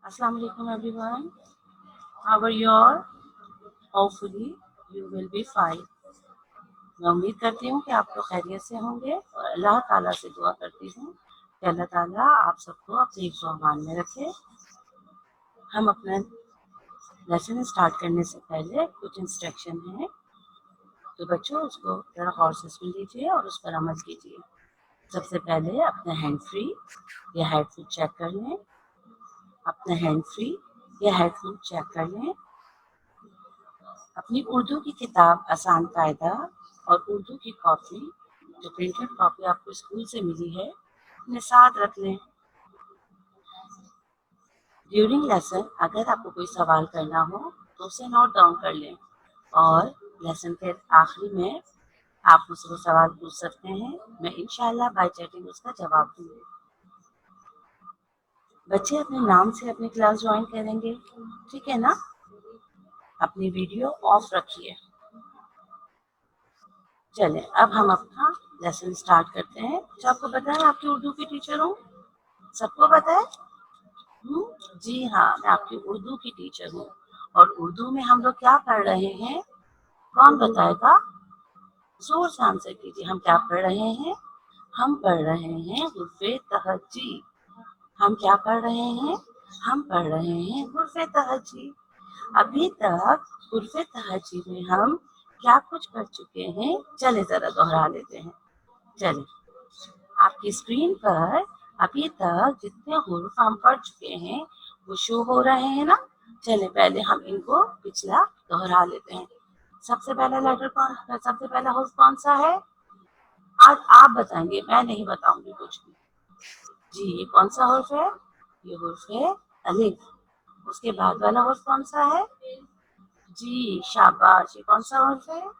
Assalamu alaikum everyone. How are you all? Hopefully you will be fine. मैं उम्मीद करती हूँ कि आप लोग खैरियत से होंगे और अल्लाह ताला से दुआ करती हूँ कि अल्लाह ताला आप सबको अपने हिफ्ज़ व अमान में रखे। हम अपना लेसन स्टार्ट करने से पहले कुछ इंस्ट्रक्शन हैं, तो बच्चों उसको ज़रा गौर से सुन लीजिए और उस पर अमल कीजिए। सबसे पहले अपने हैंड फ्री या हेडफोन चेक कर लें। अपने हैंड फ्री या हेडफोन चेक कर लें। अपनी उर्दू की किताब आसान कायदा और उर्दू की कॉपी, जो प्रिंटेड कॉपी आपको स्कूल से मिली है, अपने साथ रख लें। ड्यूरिंग लेसन अगर आपको कोई सवाल करना हो तो उसे नोट डाउन कर लें और लेसन के आखिरी में आप मुझसे वो सवाल पूछ सकते हैं। मैं इंशाल्लाह बाय चैटिंग उसका जवाब दूंगी। बच्चे अपने नाम से अपनी क्लास ज्वाइन करेंगे, ठीक है ना? अपनी वीडियो ऑफ रखिए। चलें, अब हम अपना लेसन स्टार्ट करते हैं। जो आपको पता है आपकी उर्दू की टीचर हूँ, सबको पता है? जी हाँ, मैं आपकी उर्दू की टीचर हूँ। और उर्दू में हम लोग क्या पढ़ रहे हैं, कौन बताएगा? जोर से आंसर कीजिए। हम क्या पढ़ रहे हैं? हम पढ़ रहे हैं हुर्फ़े तहज्जी। हम क्या पढ़ रहे हैं? हम पढ़ रहे हैं हुर्फ़े तहज्जी। अभी तक हुर्फ़े तहज्जी में हम क्या कुछ पढ़ चुके हैं, चले जरा दोहरा लेते हैं। चले, आपकी स्क्रीन पर अभी तक जितने हुर्फ हम पढ़ चुके हैं वो शो हो रहे हैं ना? चले पहले हम इनको पिछला दोहरा लेते हैं। सबसे पहला हुर्फ कौन सा है? आज आप बताएंगे, मैं नहीं बताऊंगी कुछ भी। जी, ये कौन सा हुर्फ है? ये हुर्फ है अलिफ। उसके बाद वाला हुर्फ कौन सा है? जी शाबाश, ये कौन सा हुर्फ है?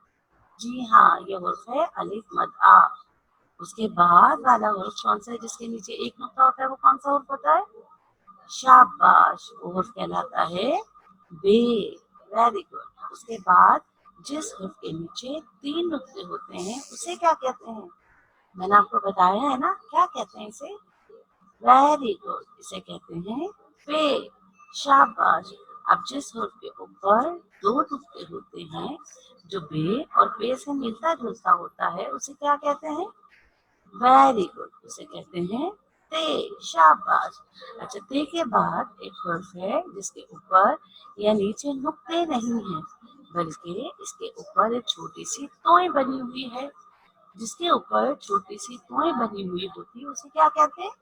जी हाँ, ये हुर्फ है अलिफ मद आ। उसके बाद वाला हुर्फ कौन सा है जिसके नीचे एक नुक्ता होता है, वो कौन सा हुर्फ होता है? शाबाश, वो हुर्फ कहलाता है बे। Very good. उसके बाद जिस हुर्फ के नीचे 3 नुक्ते होते हैं उसे क्या कहते हैं? मैंने आपको बताया है ना, क्या कहते हैं इसे? वेरी गुड, इसे कहते हैं पे। शाबाश। अब जिस हुर्फ के ऊपर 2 नुक्ते होते हैं, जो बे और पे से मिलता जुलता होता है, उसे क्या कहते हैं? वेरी गुड, उसे कहते हैं ते। शाबाश। अच्छा, ते के बाद एक हर्फ है जिसके ऊपर या नीचे नुक्ते नहीं हैं, बल्कि इसके ऊपर एक छोटी सी तोय बनी हुई है। जिसके ऊपर छोटी सी तोय बनी हुई होती है उसे क्या कहते हैं?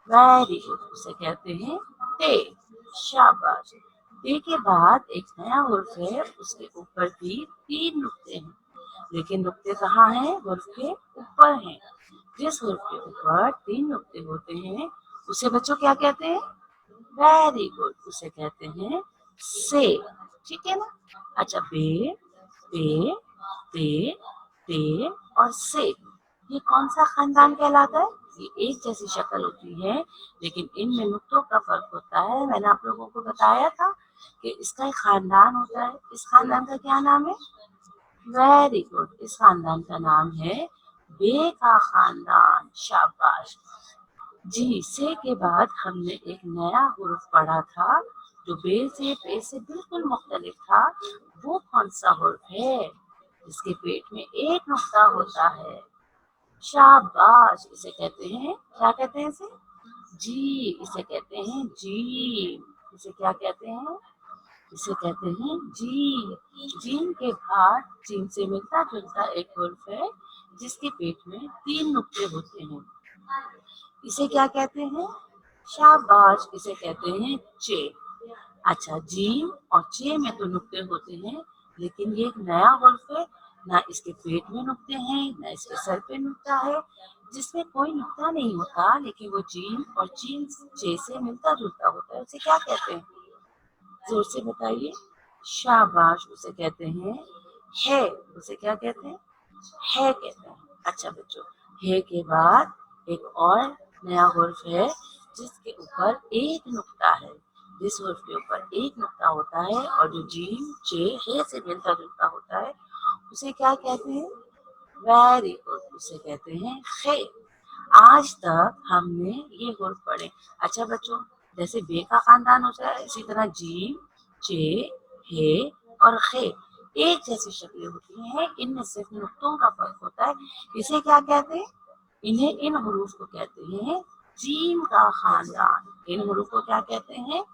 वेरी गुड, उसे कहते हैं ते। शाबाश। ते के बाद एक नया हर्फ है, उसके ऊपर भी 3 नुक्ते हैं, लेकिन नुक्ते कहाँ हैं? हुर्फ के ऊपर हैं। जिस हुर्फ के ऊपर 3 नुक्ते होते हैं उसे बच्चों क्या कहते हैं? वेरी गुड, उसे कहते हैं से। ठीक है ना? अच्छा, बे, पे, ते, ते और से, ये कौन सा खानदान कहलाता है? ये एक जैसी शक्ल होती है, लेकिन इनमें नुक्तों का फर्क होता है। मैंने आप लोगों को बताया था कि इसका एक खानदान होता है। इस खानदान का क्या नाम है? वेरी गुड, इस खानदान का नाम है बे का खानदान। शाबाश। जी, से के बाद हमने एक नया हुर्फ पढ़ा था जो बे से पे से बिल्कुल मुख्तलिफ था। वो कौन सा हुर्फ है? जिसके पेट में एक नुक्ता होता है। शाबाश, इसे कहते हैं, क्या कहते हैं इसे? जी, इसे कहते हैं जीम। इसे क्या कहते हैं? इसे कहते हैं जीम। जीम के बाद जीम से मिलता जुलता एक हुर्फ है जिसके पेट में 3 नुक्ते होते हैं। इसे क्या कहते हैं? शाबाश, इसे कहते हैं चे। अच्छा, जीम और चे में तो नुक्ते होते हैं, लेकिन ये एक नया हुर्फ है। ना इसके पेट में नुक्ते हैं, ना इसके सर पे नुक्ता है। जिसमें कोई नुक्ता नहीं होता, लेकिन वो जीम और चीन चे से मिलता जुलता होता है, उसे क्या कहते हैं? जोर से बताइए। शाबाश, उसे कहते हैं है। उसे क्या कहते हैं? है कहते हैं। अच्छा बच्चों, है के बाद एक और नया हुर्फ है जिसके ऊपर एक नुक्ता है। जिस हुर्फ के ऊपर एक नुक्ता होता है और जो जीम चे है से मिलता जुलता होता है, उसे क्या कहते हैं? वेरी गुड, उसे कहते हैं खे। आज तक हमने ये हुर्फ पढ़े। अच्छा बच्चों, जैसे बे का खानदान होता है, इसी तरह जीम, चे, हे और खे एक जैसी शक्लें होती हैं, इनमें सिर्फ नुक्तों का फर्क होता है। इसे क्या कहते हैं? इन्हें इन हरूफ को कहते हैं जीम का खानदान। इन हरूफ को क्या कहते हैं?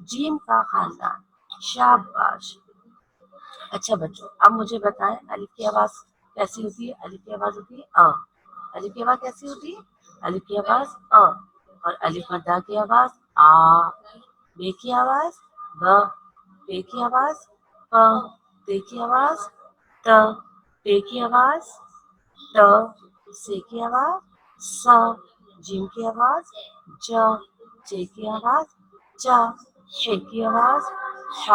जीम का खानदान। शाबाश। अच्छा बच्चों, अब मुझे बताएं अलिफ की आवाज कैसी होती है? अलिफ की आवाज होती है अ। अलिफ की आवाज कैसी होती है? अलिफ की आवाज अ। और अलिफ मद्दा की आवाज आ। बे की आवाज ब। बे की आवाज प। ते की आवाज त। पे की आवाज ट। से की आवाज स। जिम की आवाज ज। चे की आवाज च। शे की आवाज श।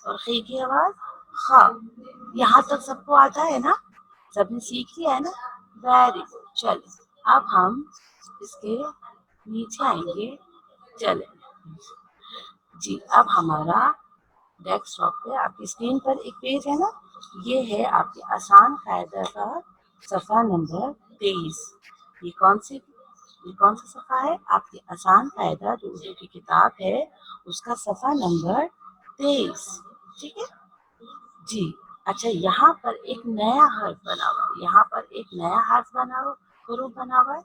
और खे की आवाज ख। यहाँ तक सबको आता है ना? सबने सीख लिया है ना? Very good. चलिए अब हम इसके नीचे आएंगे। चले जी, अब हमारा डेस्कटॉप पे आपकी स्क्रीन पर एक पेज है ना, ये है आपके आसान कायदा का सफ़ा नंबर 23। ये कौन सा सफ़ा है? आपकी आसान कायदा जो उर्दू की किताब है उसका सफ़ा नंबर 23। ठीक है जी। अच्छा, यहाँ पर एक नया हर्फ बना हुआ है, यहाँ पर एक नया हर्फ बना हुआ है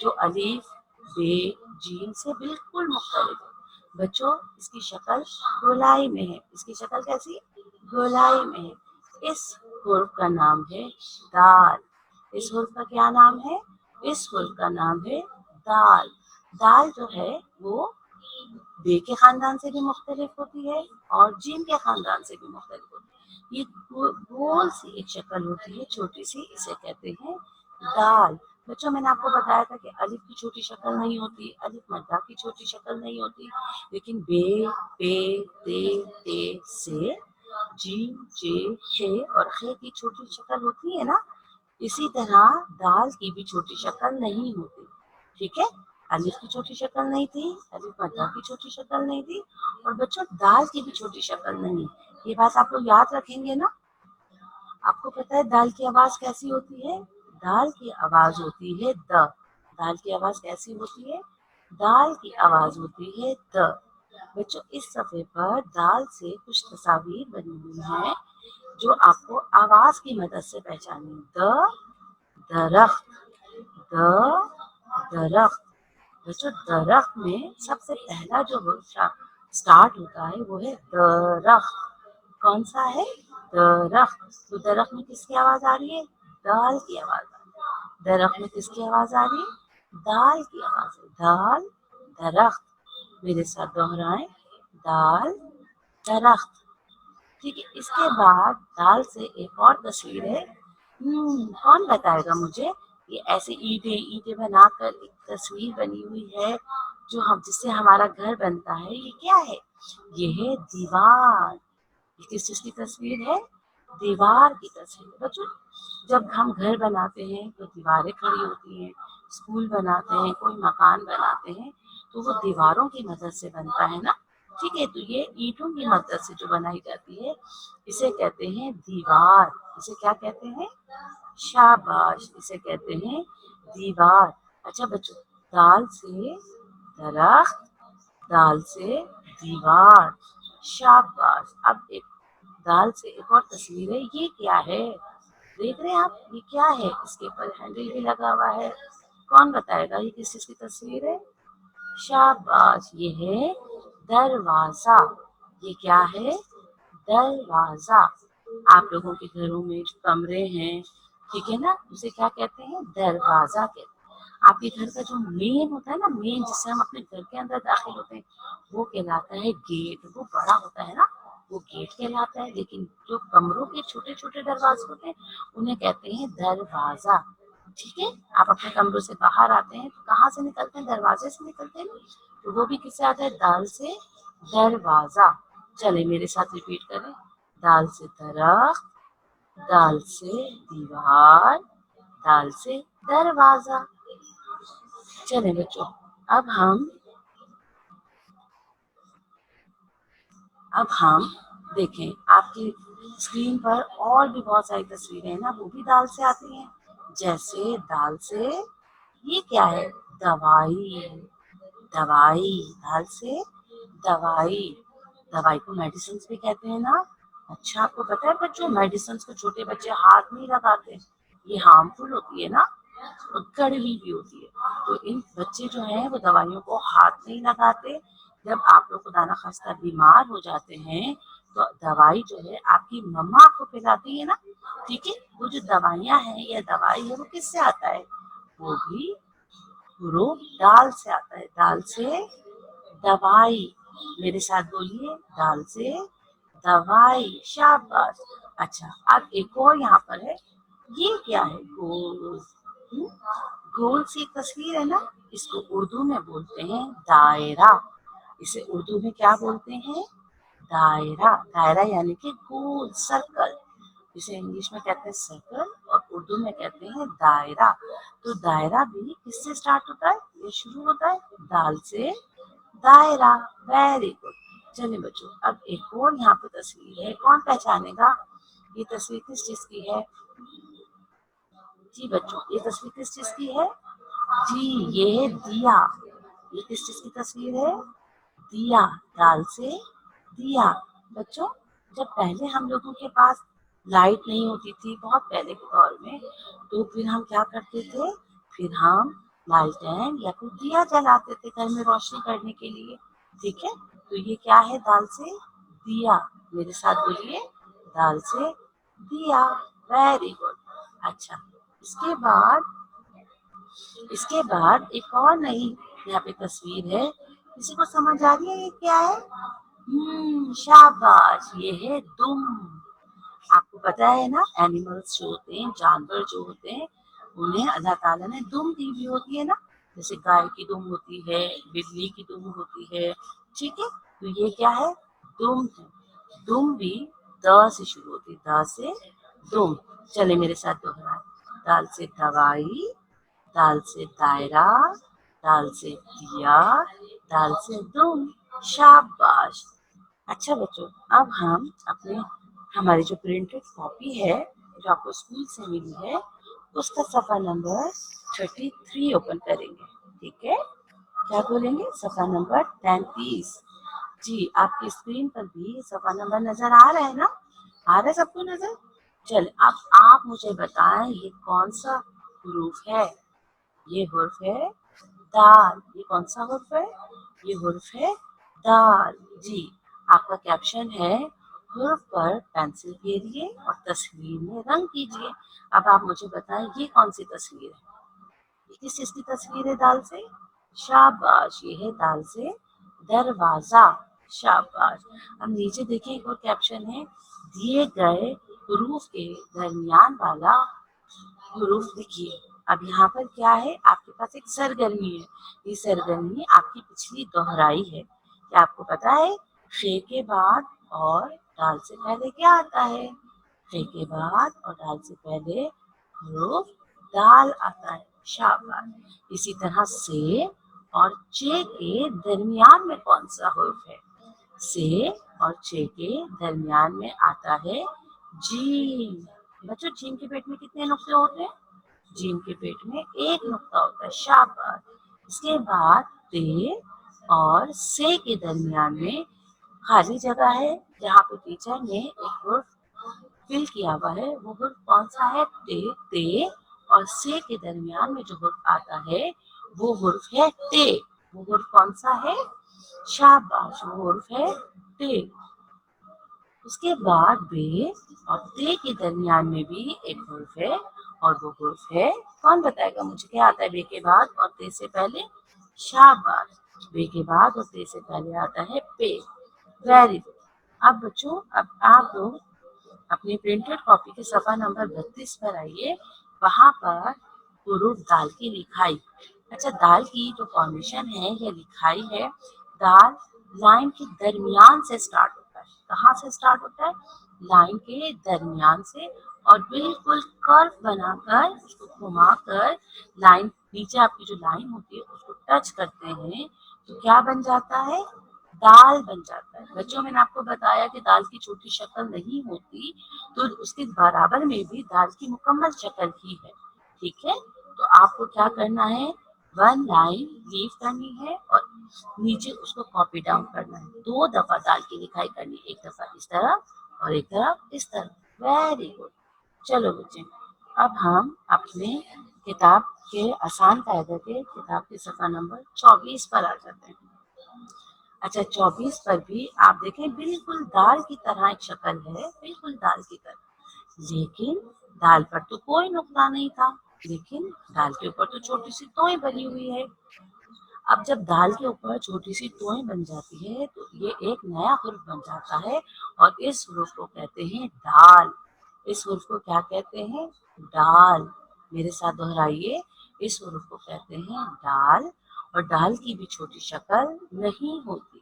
जो अलीफ, बे, जीम से बिल्कुल मुख्तलिफ है। बच्चों, इसकी शक्ल गोलाई में है। इसकी शक्ल कैसी? गोलाई में है। इस हुर्फ का नाम है दाल। इस हुर्फ का क्या नाम है? इस हुर्फ का नाम है दाल। दाल जो है वो बे के खानदान से भी मुख्तलिफ होती है और जीम के खानदान से भी मुख्तलिफ होती है। ये गोल सी एक शक्ल होती है, छोटी सी, इसे कहते हैं दाल। बच्चों, मैंने आपको बताया था कि अलिफ की छोटी शक्ल नहीं होती, अलिफ मद्दा की छोटी शक्ल नहीं होती, लेकिन बे, पे, ते से, जीम, जे, शे और खे की छोटी शक्ल होती है ना, इसी तरह दाल की भी छोटी शक्ल नहीं होती। ठीक है, अलिफ की छोटी शक्ल नहीं थी, अलिफ मद्दा की छोटी शक्ल नहीं थी, और बच्चों दाल की भी छोटी शक्ल नहीं। ये बात आप लोग याद रखेंगे ना? आपको पता है दाल की आवाज कैसी होती है? दाल की आवाज होती है द। दाल की आवाज कैसी होती है? दाल की आवाज होती है द। बच्चों, इस सफ़े पर दाल से कुछ तस्वीर बनी हुई हैं जो आपको आवाज की मदद से पहचानी। दरख्त, दरख्त। बच्चों, दरख्त में सबसे पहला जो स्टार्ट होता है वो है दरख्त। कौन सा है? दरख्त। तो दरख्त में किसकी आवाज आ रही है? दाल की आवाज आ रही है। दरख्त में किसकी आवाज आ रही है? दाल की आवाज है। दाल, दरख्त। मेरे साथ दोहराएं, दाल, दरख्त। ठीक है, इसके बाद दाल से एक और तस्वीर है। कौन बताएगा मुझे? ये ऐसे ईंटें बनाकर एक तस्वीर बनी हुई है जो हम जिससे हमारा घर बनता है। ये क्या है? ये है दीवार। ये किस चीज की तस्वीर है? दीवार की तस्वीर। बच्चों, जब हम घर बनाते हैं तो दीवारें खड़ी होती हैं। स्कूल बनाते हैं, कोई मकान बनाते हैं तो वो दीवारों की मदद से बनता है ना। ठीक है, तो ये ईंटों की मदद से जो बनाई जाती है इसे कहते हैं दीवार। इसे क्या कहते हैं? शाबाश, इसे कहते हैं दीवार। अच्छा बच्चों, दाल से दरख्त, दाल से दीवार। शाबाश। अब एक दाल से एक और तस्वीर है। ये क्या है? देख रहे हैं आप? ये क्या है? इसके ऊपर हैंडल भी लगा हुआ है। कौन बताएगा ये किस चीज की तस्वीर है? शाबाश, ये है दरवाजा। ये क्या है? दरवाजा। आप लोगों के घरों में जो कमरे हैं, ठीक है ना, उसे क्या कहते हैं? दरवाजा कहते हैं। आपके घर का जो मेन होता है ना, मेन जिससे हम अपने घर के अंदर दाखिल होते हैं, वो कहलाता है गेट। वो बड़ा होता है ना, वो गेट कहलाता है। लेकिन जो कमरों के छोटे छोटे दरवाजे होते हैं उन्हें कहते हैं दरवाजा। ठीक है, आप अपने कमरों से बाहर आते हैं तो कहाँ से निकलते हैं? दरवाजे से निकलते हैं। तो वो भी किससे आता है? दाल से दरवाजा। चले मेरे साथ रिपीट करें, दाल से दरख्त, दाल से दीवार, दाल से दरवाजा। चले बच्चों, अब हम देखें आपकी स्क्रीन पर और भी बहुत सारी तस्वीरें हैं ना, वो भी दाल से आती हैं। जैसे दाल से, ये क्या है? दवाई। दवाई, दाल से दवाई, दवाई को मेडिसिन भी कहते हैं ना। अच्छा, आपको पता है बच्चों, मेडिसिन को छोटे बच्चे हाथ नहीं लगाते, ये हार्मफुल होती है ना, और कड़वी भी होती है। तो इन बच्चे जो हैं वो दवाइयों को हाथ नहीं लगाते। जब आप लोग खुदा ना खास्ता बीमार हो जाते हैं तो दवाई जो है आपकी मम्मा आपको पिलाती है ना, ठीक है। वो जो दवाइयाँ हैं या दवाई है वो किससे आता है, वो भी उड़द दाल से आता है। दाल से दवाई, मेरे साथ बोलिए, दाल से दवाई, शाबाश। अच्छा, अब एक और यहाँ पर है, ये क्या है, गोल। हम्म, गोल सी एक तस्वीर है ना, इसको उर्दू में बोलते हैं दायरा। इसे उर्दू में क्या बोलते हैं, दायरा। दायरा यानी कि गोल, सर्कल। इसे इंग्लिश में कहते हैं सर्कल और उर्दू में कहते हैं दायरा। तो दायरा भी किससे स्टार्ट होता है, ये शुरू होता है दाल से, दायरा। Very good. चलिए बच्चों, अब एक और यहाँ पे तस्वीर है, कौन पहचानेगा ये तस्वीर किस चीज की है। जी बच्चों, ये तस्वीर किस चीज की है, जी ये है दिया। ये किस चीज की तस्वीर है, दिया, दाल से दिया। बच्चों, जब पहले हम लोगों के पास लाइट नहीं होती थी, बहुत पहले के दौर में, तो फिर हम क्या करते थे, फिर हम लालटेन या फिर दिया जलाते थे घर में रोशनी करने के लिए, ठीक है। तो ये क्या है, दाल से दिया। मेरे साथ बोलिए, दाल से दिया। Very good. अच्छा, इसके बाद एक और नई यहाँ पे तस्वीर है, किसी को समझ आ रही है ये क्या है, शाबाश, ये है दुम। आपको पता है ना, एनिमल्स जो होते हैं, जानवर जो होते हैं, उन्हें अल्लाह ताला ने दुम दी हुई होती है ना। जैसे गाय की दुम होती है, बिल्ली की दुम होती है, ठीक है। तो ये क्या है, दुम है। दुम भी द से शुरू होती है, द से दुम। चले मेरे साथ दोहराए, दाल से दवाई, दाल से दायरा, दाल से दिया, दाल से दुम, शाबाश। अच्छा बच्चों, अब हम अपने हमारी जो प्रिंटेड कॉपी है जो आपको स्कूल से मिली है, उसका सफा नंबर 33 ओपन करेंगे, ठीक है। क्या बोलेंगे, सफा नंबर 33। जी, आपकी स्क्रीन पर भी सफा नंबर नजर आ रहा है ना, आ रहा है सबको नजर। चल, अब आप मुझे बताएं ये कौन सा हुरूफ है। ये हुर्फ है दाल। ये कौन सा हुर्फ है, ये हुर्फ है दाल। जी, आपका कैप्शन है, हुर्फ पर पेंसिल फेरिए और तस्वीर में रंग कीजिए। अब आप मुझे बताएं ये कौन सी तस्वीर है, ये किस चीज की तस्वीर है, दाल से, शाबाश, ये है दाल से दरवाजा, शाबाश। अब नीचे देखिए एक और कैप्शन है, दिए गए हुरूफ के दरमियान वाला हुरूफ लिखिए। अब यहाँ पर क्या है, आपके पास एक सरगर्मी है। ये सरगर्मी आपकी पिछली दोहराई है। क्या आपको पता है, खे के बाद और दाल से पहले क्या आता है, खे के बाद और दाल से पहले हुरूफ दाल आता है, शाबाश। इसी तरह से और चे के दरमियान में कौन सा हुरूफ है, से और चे के दरमियान में आता है जीम। बच्चों, जीम के पेट में कितने नुक्ते होते हैं, जीम के पेट में एक नुक्ता होता है, शाबाश। इसके बाद ते और से के दरमियान में खाली जगह है, जहाँ पे टीचर ने एक हुर्फ फिल किया हुआ है। वो हुर्फ कौन सा है, ते। ते और से के दरमियान में जो हुर्फ आता है वो हुर्फ है ते। वो हुर्फ कौन सा है, शाबाश, वो हुर्फ है ते। उसके बाद बे और ते के दरमियान में भी एक हुर्फ है और वो हुर्फ है, कौन बताएगा मुझे क्या आता है बे के बाद और ते से पहले, शाबाश, बे के बाद और ते से पहले आता है पे। Very good. अब बच्चों, अब आप लोग अपनी प्रिंटेड कॉपी के सफा नंबर 32 पर आइए। वहां पर हुरूफ दाल की लिखाई। अच्छा, दाल की जो फॉर्मेशन है या लिखाई है, दाल लाइन के दरमियान से स्टार्ट होता है। कहाँ से स्टार्ट होता है, लाइन के दरमियान से, और बिल्कुल कर्व बनाकर उसको घुमाकर लाइन, नीचे आपकी जो लाइन होती है उसको टच करते हैं तो क्या बन जाता है, दाल बन जाता है। बच्चों, मैंने आपको बताया कि दाल की छोटी शक्ल नहीं होती, तो उसके बराबर में भी दाल की मुकम्मल शक्ल ही है, ठीक है। तो आपको क्या करना है, वन लाइन लीव करनी है और नीचे उसको कॉपी डाउन करना है। 2 दफा दाल की लिखाई करनी है, एक दफा इस तरफ और एक तरफ इस तरफ। Very good. चलो बच्चे, अब हम अपने किताब के आसान कायदे के किताब के सफा नंबर 24 पर आ जाते हैं। अच्छा, 24 पर भी आप देखें बिल्कुल दाल की तरह एक शक्ल है, बिल्कुल दाल की तरह, लेकिन दाल पर तो कोई नुक्ता नहीं था, लेकिन दाल के ऊपर तो छोटी सी तोय बनी हुई है। अब जब दाल के ऊपर छोटी सी तोय बन जाती है तो ये एक नया हुर्फ बन जाता है और इस हुर्फ को कहते हैं दाल। इस हुर्फ को क्या कहते हैं? दाल। मेरे साथ दोहराइए, इस हुर्फ को कहते हैं दाल। और दाल की भी छोटी शक्ल नहीं होती,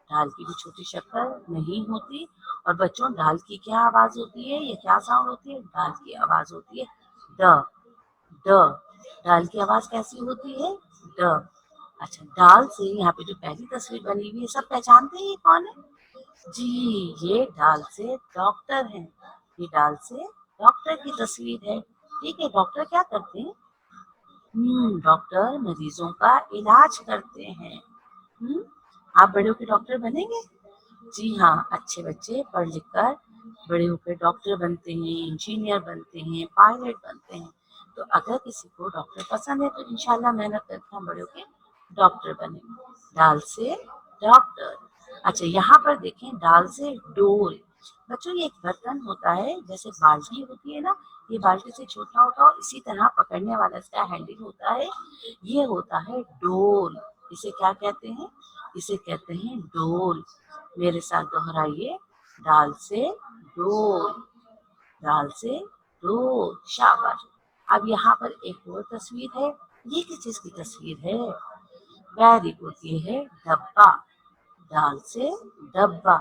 दाल की भी छोटी शक्ल नहीं होती। और बच्चों, दाल की क्या आवाज होती है? ये क्या साउंड होती है? दाल की आवाज होती है द। ड। दाल की आवाज कैसी होती है? ड। अच्छा, दाल से यहाँ पे जो पहली तस्वीर बनी हुई है, सब पहचानते हैं ये कौन है? जी, ये दाल से डॉक्टर है। ये दाल से डॉक्टर की तस्वीर है। ठीक है, डॉक्टर क्या करते हैं? डॉक्टर मरीजों का इलाज करते हैं। आप बड़े होकर डॉक्टर बनेंगे? जी हाँ, अच्छे बच्चे पढ़ लिख कर बड़े होकर डॉक्टर बनते हैं, इंजीनियर बनते हैं, पायलट बनते हैं। तो अगर किसी को डॉक्टर पसंद है तो इंशाल्लाह मेहनत करके हम बड़े होकर डॉक्टर बनेंगे। दाल से डॉक्टर। अच्छा, यहाँ पर देखें, दाल से डोल। बच्चों, ये एक बर्तन होता है, जैसे बाल्टी होती है ना, ये बाल्टी से छोटा होता है और इसी तरह पकड़ने वाला इसका हैंडल होता है। ये होता है डोल। इसे क्या कहते हैं? इसे कहते हैं डोल। मेरे साथ दोहराइए, दाल से डोल, दाल से डोल। शाबाश। अब यहाँ पर एक और तस्वीर है। ये किस चीज की तस्वीर है? वेरी गुड, ये है डब्बा। दाल से डब्बा।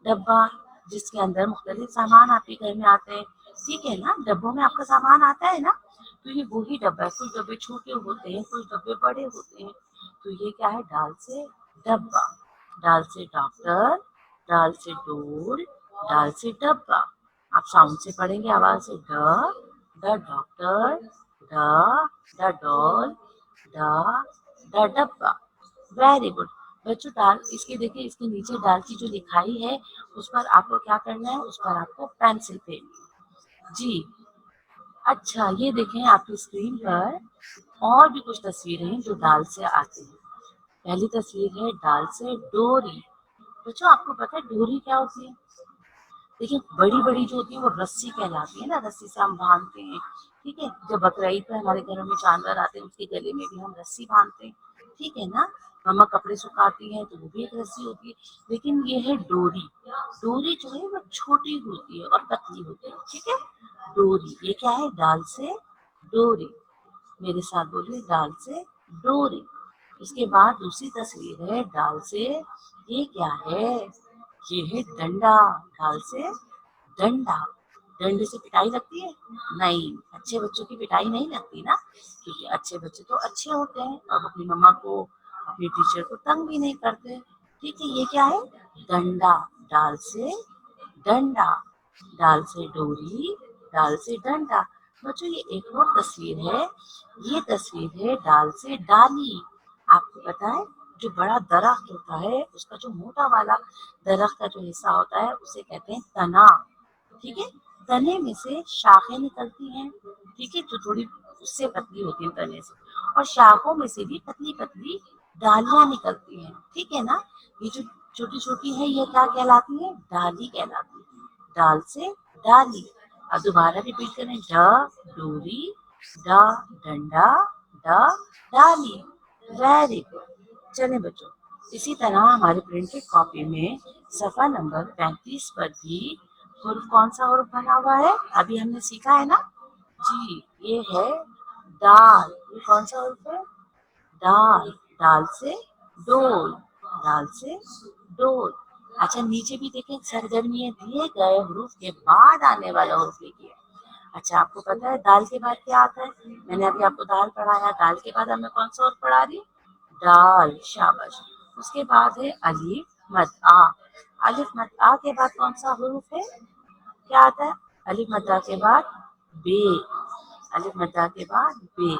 डब्बा जिसके अंदर मुख्तलिफ सामान आपके घर में आते हैं। ठीक है ना, डब्बों में आपका सामान आता है ना, तो ये वही डब्बा है। कुछ डब्बे छोटे होते हैं, कुछ डब्बे बड़े होते हैं। तो ये क्या है? दाल से डब्बा। दाल से डॉक्टर, दाल से डोल, दाल से डब्बा। आप साउंड से पढ़ेंगे, आवाज से। The doctor, the doll, the डब्बा। Very good. बच्चों, दाल इसके देखिए, इसके नीचे दाल की जो लिखाई है उस पर आपको क्या करना है? उस पर आपको पेंसिल फेरनी है। जी। अच्छा, ये देखें आपकी स्क्रीन पर और भी कुछ तस्वीरें हैं जो दाल से आती हैं। पहली तस्वीर है दाल से डोरी। बच्चों, आपको पता है डोरी क्या होती है? देखिए, बड़ी बड़ी जो होती है वो रस्सी कहलाती है ना, रस्सी से हम बांधते हैं। ठीक है, जब बकरा ईद पर हमारे घरों में जानवर आते हैं उसके गले में भी हम रस्सी बांधते हैं। ठीक है ना, मम्मा कपड़े सुखाती है तो वो भी एक रस्सी होती है। लेकिन ये है डोरी। डोरी जो है वो छोटी होती है और पतली होती है। ठीक है, डोरी। ये क्या है? दाल से डोरी। मेरे साथ बोलिए, दाल से डोरी। उसके बाद दूसरी तस्वीर है दाल से, ये क्या है? ये है डंडा। दाल से डंडा। डंडे से पिटाई लगती है? नहीं, अच्छे बच्चों की पिटाई नहीं लगती ना, क्योंकि अच्छे बच्चे तो अच्छे होते हैं और अपनी मम्मा को, अपने टीचर को तंग भी नहीं करते। ठीक है, ये क्या है? डंडा। दाल से डंडा। दाल से डोरी, दाल से डंडा। बच्चों, ये एक और तस्वीर है। ये तस्वीर है दाल से डाली। आपको पता है, जो बड़ा दरख्त होता है उसका जो मोटा वाला दरख्त का जो हिस्सा होता है उसे कहते हैं तना। ठीक है, तने में से शाखें निकलती हैं। ठीक है, जो थोड़ी उससे पतली होती है तने से, और शाखों में से भी पतली पतली डालियां निकलती हैं। ठीक है ना, ये जो छोटी छोटी है ये क्या कहलाती है? डाली कहलाती है। दाल से डाली। अब दोबारा रिपीट करें, ड डोरी, ड डंडा, ड डाली। Very good. चले बच्चों, इसी तरह हमारे प्रिंटेड कॉपी में सफा नंबर 35 पर भी हुर्फ कौन सा हुर्फ बना हुआ है? अभी हमने सीखा है ना। जी, ये है दाल। ये कौन सा हुर्फ है? दाल। दाल से डोल, दाल से डोल। अच्छा, नीचे भी देखें, सरगर्मी है, दिए गए हुरूफ के बाद आने वाला हुरूफ लिखिए। अच्छा, आपको पता है दाल के बाद क्या आता है? मैंने अभी आपको दाल पढ़ाया, दाल के बाद हमें कौन सा हुर्फ पढ़ा रही? दाल। शाबाश। उसके बाद है अलिफ मद आ। अलिफ मद आ के बाद कौन सा हुरूफ है? क्या आता है? अलिफ मद आ के बाद बे। अलिफ मद आ के बाद बे।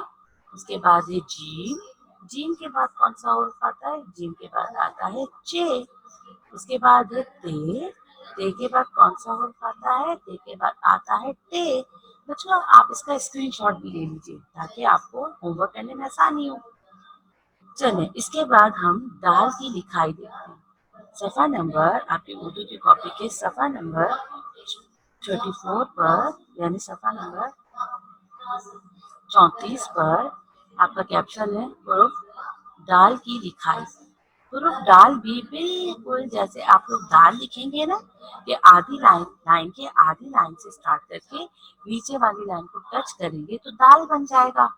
उसके बाद है जीम, जीम के बाद कौन सा हर्फ आता है? जीम के बाद आता है चे। उसके बाद है ते। ते के बाद कौन सा हर्फ आता है? ते के बाद आता है टे। बच्चों आप इसका स्क्रीनशॉट भी ले लीजिए ताकि आपको होमवर्क करने में आसानी हो। चलें, इसके बाद हम दाल की लिखाई देखते हैं। सफ़ा नंबर आपकी उर्दू की कॉपी के सफ़ा नंबर 34 पर यानी सफ़ा नंबर 34 पर आपका कैप्शन है हुरूफ दाल की लिखाई। हुरूफ दाल भी बिल्कुल जैसे आप लोग दाल लिखेंगे ना कि आधी लाइन के आधी लाइन से स्टार्ट करके नीचे वाली लाइन को टच करेंगे तो दाल बन जाएगा।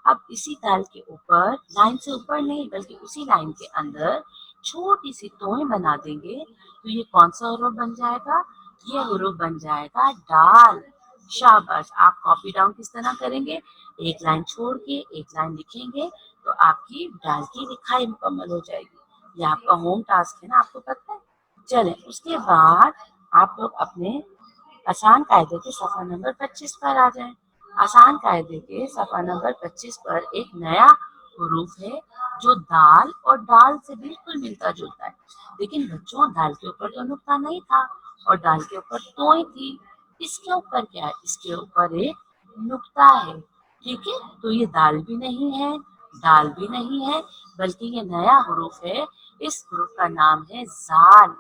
अब इसी दाल के ऊपर लाइन से ऊपर नहीं बल्कि उसी लाइन के अंदर छोटी सी तोएं बना देंगे तो ये कौन सा हुरूफ बन जाएगा? ये हुरूफ बन जाएगा दाल। शाबाश। आप कॉपी डाउन किस तरह करेंगे? एक लाइन छोड़ के एक लाइन लिखेंगे तो आपकी दाल की लिखाई मुकम्मल हो जाएगी। ये आपका होम टास्क है ना, आपको पता है। चलें, उसके बाद आप लोग अपने आसान कायदे के सफ़ा नंबर 25 पर आ जाएं। आसान कायदे के सफ़ा नंबर 25 पर एक नया हुरूफ है जो दाल और दाल से बिल्कुल मिलता जुलता है। लेकिन बच्चों दाल के ऊपर तो नुक्ता नहीं था और दाल के ऊपर तोय थी। इसके ऊपर क्या है? इसके ऊपर एक नुक्ता है। ठीक है, तो ये दाल भी नहीं है दाल भी नहीं है बल्कि ये नया हुरूफ है। इस हुरूफ का नाम है जाल।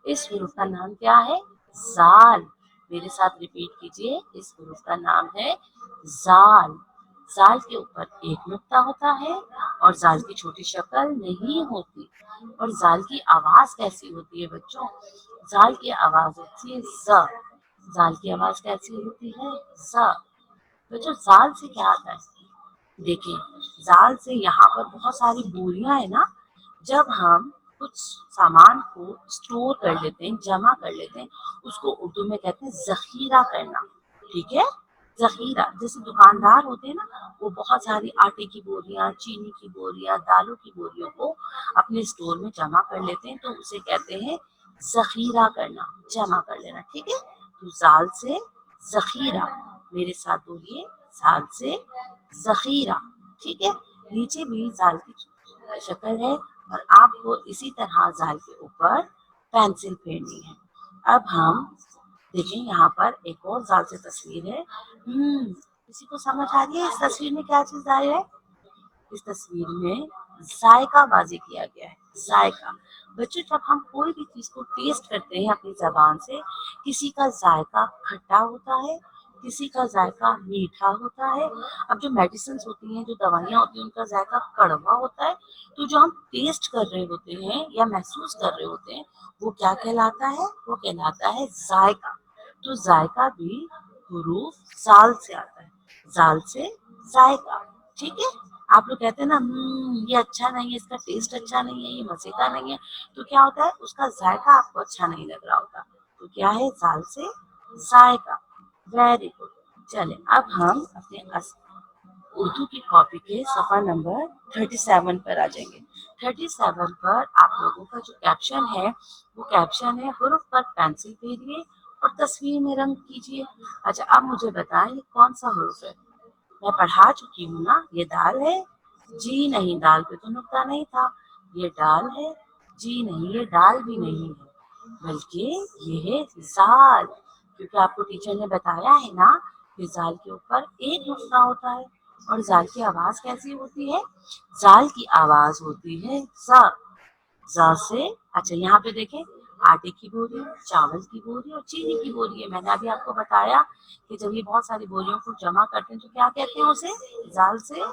इस हुरूफ का नाम क्या है? जाल। मेरे साथ रिपीट कीजिए, इस हुरूफ का नाम है जाल। जाल के ऊपर एक नुक्ता होता है और जाल की छोटी शक्ल नहीं होती। और जाल की आवाज कैसी होती है बच्चों? जाल की आवाज होती है ज। जाल की आवाज कैसी होती है? ज। बच्चों जाल से क्या आता है? देखिए, जाल से यहाँ पर बहुत सारी बोरियां है ना। जब हम कुछ सामान को स्टोर कर लेते हैं, जमा कर लेते हैं, उसको उर्दू में कहते हैं जखीरा करना। ठीक है, जखीरा। जैसे दुकानदार होते हैं ना, वो बहुत सारी आटे की बोरियां, चीनी की बोरियां, दालों की बोरियों को अपने स्टोर में जमा कर लेते हैं तो उसे कहते हैं जखीरा करना, जमा कर लेना। ठीक है, तो जाल से जखीरा। मेरे साथ बोलिए, जाल से जखीरा। ठीक है, नीचे भी जाल की शक्ल है और आपको इसी तरह जाल के ऊपर पेंसिल फेरनी है। अब हम देखें, यहाँ पर एक और जाल से तस्वीर है। किसी को समझ आ रही है इस तस्वीर में क्या चीज आई है? इस तस्वीर में जायका बाजी किया गया है। जायका। बच्चों जब हम कोई भी चीज को टेस्ट करते हैं अपनी जबान से, किसी का जायका खट्टा होता है, किसी का जायका मीठा होता है। अब जो मेडिसिन होती हैं, जो दवाइयाँ होती हैं, उनका जायका कड़वा होता है। तो जो हम टेस्ट कर रहे होते हैं या महसूस कर रहे होते हैं वो क्या कहलाता है? वो कहलाता है जायका। तो जायका भी हुरूफ जाल से आता है। जाल से जायका। ठीक है, आप लोग कहते हैं ना ये अच्छा नहीं है, इसका टेस्ट अच्छा नहीं है, ये मजेदार नहीं है, तो क्या होता है? उसका जायका आपको अच्छा नहीं लग रहा होता। तो क्या है? जाल से जायका। Very good. चले, अब हम अपने उर्दू की कॉपी के सफा नंबर 37 पर आ जाएंगे। 37 पर आप लोगों का जो कैप्शन है वो कैप्शन है हुरूफ पर पेंसिल फेरिए और तस्वीर में रंग कीजिए। अच्छा, अब मुझे बताएं ये कौन सा हुरूफ है? मैं पढ़ा चुकी हूँ ना, ये दाल है? जी नहीं, दाल पे तो नुक्ता नहीं था। ये दाल है? जी नहीं, ये दाल भी नहीं है बल्कि ये है जाल। क्योंकि आपको टीचर ने बताया है ना कि जाल के ऊपर एक नुक्ता होता है। और जाल की आवाज कैसी होती है? जाल की आवाज होती है जा। जा से अच्छा, यहाँ पे देखें, आटे की बोरी, चावल की बोरी और चीनी की बोरी है। मैंने अभी आपको बताया कि जब ये बहुत सारी बोरियों को जमा करते हैं तो क्या कहते हैं उसे? जाल से।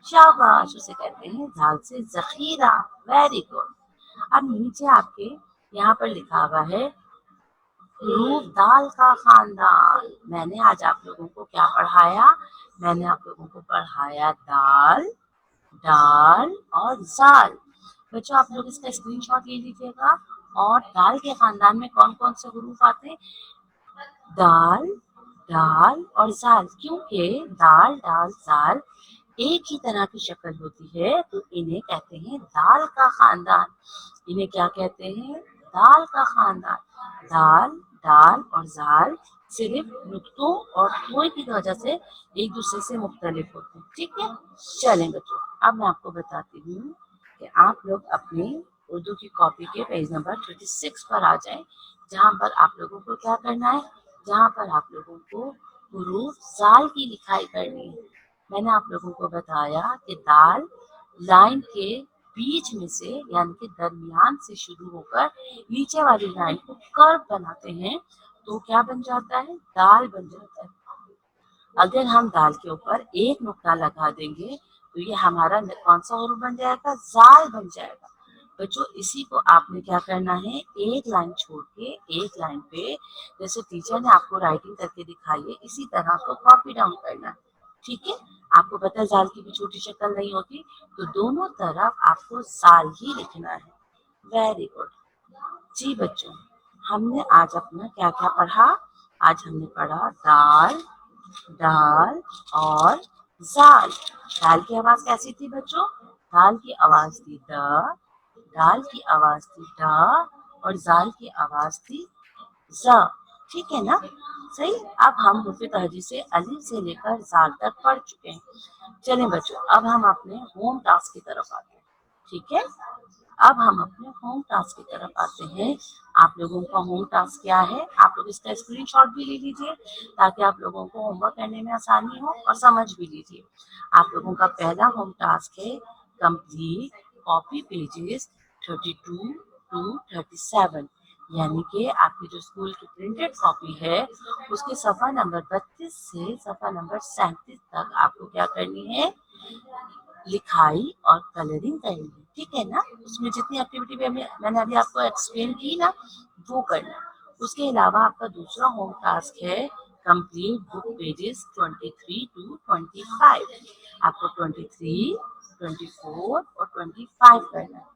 शाबाश, उसे कहते हैं जाल से जखीरा। Very good. अब नीचे आपके यहाँ पर लिखा हुआ है रूप दाल का खानदान। मैंने आज आप लोगों को क्या पढ़ाया? मैंने आप लोगों को पढ़ाया दाल, दाल और जाल। बच्चों आप लोग इसका स्क्रीनशॉट ले लीजिएगा। और दाल के खानदान में कौन कौन से हुरूफ आते हैं? दाल, दाल और जाल। क्योंकि दाल, दाल, जाल एक ही तरह की शक्ल होती है तो इन्हें कहते हैं दाल का खानदान। इन्हें क्या कहते हैं? दाल का खानदान। दाल, दाल और जाल सिर्फ नुक्तों और तोय की वजह से एक दूसरे से मुख्तलिफ होते हैं। ठीक है, चलें बच्चों, अब मैं आपको बताती हूँ कि आप लोग अपनी उर्दू की कॉपी के पेज नंबर 36 पर आ जाएं, जहाँ पर आप लोगों को क्या करना है, जहाँ पर आप लोगों को हुरूफ जाल की लिखाई करनी है। मैंने आप लोगों को बताया कि दाल लाइन के बीच में से यानी कि दरमियान से शुरू होकर नीचे वाली लाइन को कर्व बनाते हैं तो क्या बन जाता है, दाल बन जाता है। अगर हम दाल के ऊपर एक नुक्ता लगा देंगे तो ये हमारा कौन सा हुरूफ बन जाएगा, जाल बन जाएगा। बच्चों इसी को आपने क्या करना है, एक लाइन छोड़ के एक लाइन पे जैसे टीचर ने आपको राइटिंग करके दिखाई है इसी तरह को कॉपी डाउन करना है। ठीक है, आपको पता है जाल की भी छोटी शक्ल नहीं होती, तो दोनों तरफ आपको जाल ही लिखना है। Very good. जी बच्चों, हमने आज अपना क्या क्या पढ़ा, आज हमने पढ़ा दाल, दाल और जाल। दाल की आवाज कैसी थी बच्चों, दाल की आवाज थी द, दाल की आवाज थी ड और जाल की आवाज थी ज। ठीक है ना, सही। अब हम हुर्फ तहजी से अलिफ से लेकर जाल तक पढ़ चुके हैं। चलें बच्चों, अब हम अपने होम टास्क की तरफ आते हैं। ठीक है, अब हम अपने होम टास्क की तरफ आते हैं। आप लोगों का होम टास्क क्या है, आप लोग इसका स्क्रीनशॉट भी ले लीजिए ताकि आप लोगों को होमवर्क करने में आसानी हो और समझ भी लीजिए। आप लोगों का पहला होम टास्क है कंप्लीट कॉपी पेजेस 32 टू 37, यानी कि आपकी जो स्कूल की प्रिंटेड कॉपी है उसके सफ़ा नंबर 32 से सफ़ा नंबर 37 तक आपको क्या करनी है, लिखाई और कलरिंग करनी है। ठीक है ना, उसमें जितनी एक्टिविटी मैंने अभी आपको एक्सप्लेन की ना वो करना है। उसके अलावा आपका दूसरा होम टास्क है कंप्लीट बुक पेजेस 23 टू 25। आपको 23, 24 और 25 करना है।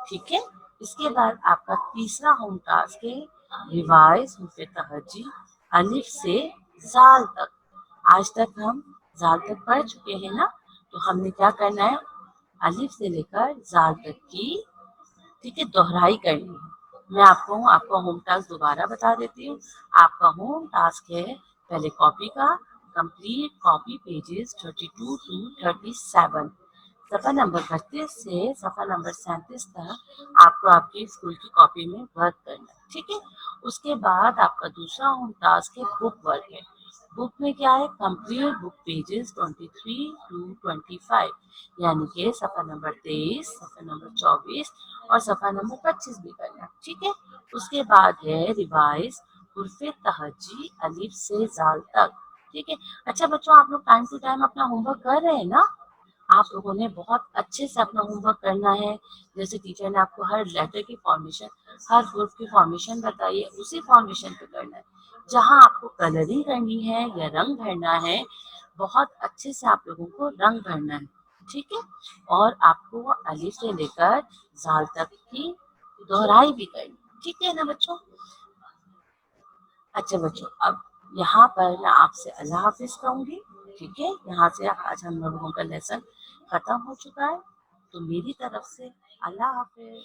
ठीक है, इसके बाद आपका तीसरा होम टास्क है रिवाइज हुर्फ तहज्जी अलिफ से जाल तक। आज तक हम जाल तक पढ़ चुके हैं ना, तो हमने क्या करना है, अलिफ से लेकर जाल तक की, ठीक है, दोहराई करनी है। मैं आपका होम टास्क दोबारा बता देती हूँ। आपका होम टास्क है पहले कॉपी का कंप्लीट कॉपी पेजेस 32 टू 37, सफ़ा नंबर 32 से सफ़ा नंबर 37 तक आपको आपकी स्कूल की कॉपी में वर्क करना है। ठीक है, उसके बाद आपका दूसरा होम टास्क है बुक वर्क है। बुक में क्या है, कंप्लीट बुक पेजेस 23 टू 25, यानी कि सफ़ा नंबर 23, सफ़ा नंबर 24 और सफ़ा नंबर 25 भी करना है। ठीक है, उसके बाद है रिवाइज हुर्फ तहज्जी अलिफ से जाल तक। ठीक है, अच्छा बच्चों, आप लोग टाइम टू टाइम अपना होमवर्क कर रहे हैं ना, आप लोगों ने बहुत अच्छे से अपना होमवर्क करना है। जैसे टीचर ने आपको हर लेटर की फॉर्मेशन, हर हुर्फ की फॉर्मेशन बताई है, उसी फॉर्मेशन पे करना है। जहाँ आपको कलरिंग करनी है या रंग भरना है, बहुत अच्छे से आप लोगों को रंग भरना है। ठीक है, और आपको अलिफ से लेकर जाल तक की दोहराई भी करनी। ठीक है ना बच्चों। अच्छा बच्चों, अब यहाँ पर मैं आपसे अल्लाह हाफिज कहूँगी। ठीक है, यहाँ से आज हम लोगों का लेसन खत्म हो चुका है, तो मेरी तरफ से अल्लाह हाफिज।